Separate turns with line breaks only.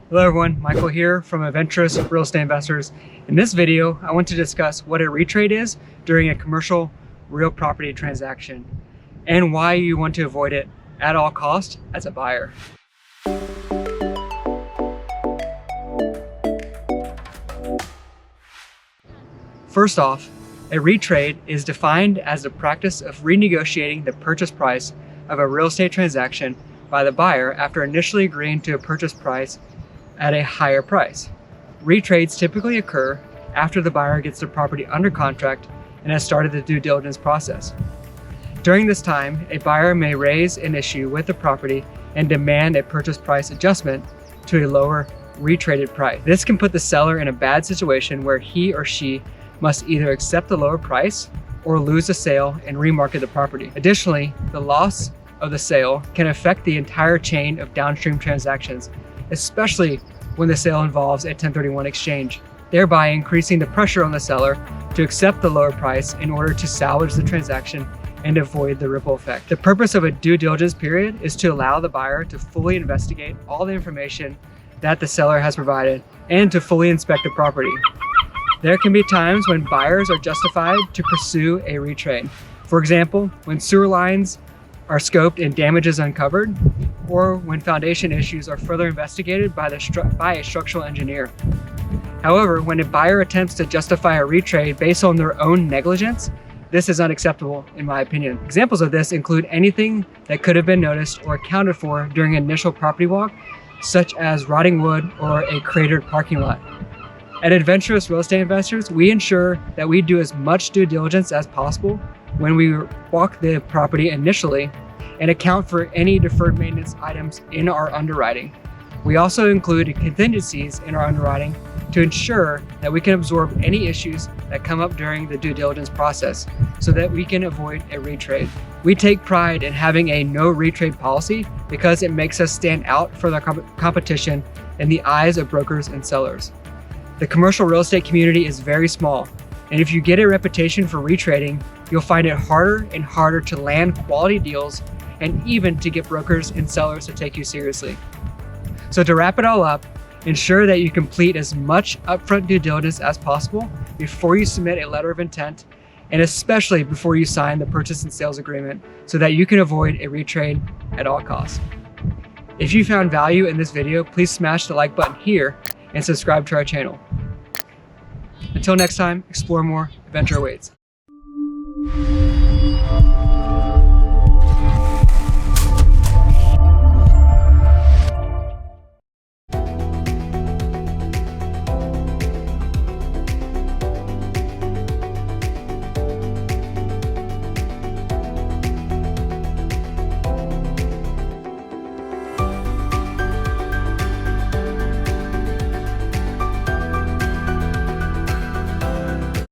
Hello everyone, Michael here from Adventurous Real Estate Investors. In this video, I want to discuss what a retrade is during a commercial real property transaction and why you want to avoid it at all costs as a buyer. First off, a retrade is defined as the practice of renegotiating the purchase price of a real estate transaction by the buyer after initially agreeing to a purchase price at a higher price. Retrades typically occur after the buyer gets the property under contract and has started the due diligence process. During this time, a buyer may raise an issue with the property and demand a purchase price adjustment to a lower retraded price. This can put the seller in a bad situation where he or she must either accept the lower price or lose the sale and remarket the property. Additionally, the loss of the sale can affect the entire chain of downstream transactions, especially when the sale involves a 1031 exchange, thereby increasing the pressure on the seller to accept the lower price in order to salvage the transaction and avoid the ripple effect. The purpose of a due diligence period is to allow the buyer to fully investigate all the information that the seller has provided and to fully inspect the property. There can be times when buyers are justified to pursue a retrade. For example, when sewer lines are scoped and damages uncovered, or when foundation issues are further investigated by a structural engineer. However, when a buyer attempts to justify a retrade based on their own negligence, this is unacceptable in my opinion. Examples of this include anything that could have been noticed or accounted for during an initial property walk, such as rotting wood or a cratered parking lot. At Adventurous Real Estate Investors, we ensure that we do as much due diligence as possible when we walk the property initially and account for any deferred maintenance items in our underwriting. We also include contingencies in our underwriting to ensure that we can absorb any issues that come up during the due diligence process so that we can avoid a retrade. We take pride in having a no retrade policy because it makes us stand out from the competition in the eyes of brokers and sellers. The commercial real estate community is very small, and if you get a reputation for retrading, you'll find it harder and harder to land quality deals and even to get brokers and sellers to take you seriously. So to wrap it all up, ensure that you complete as much upfront due diligence as possible before you submit a letter of intent, and especially before you sign the purchase and sales agreement so that you can avoid a retrade at all costs. If you found value in this video, please smash the like button here and subscribe to our channel. Until next time, explore more, adventure awaits.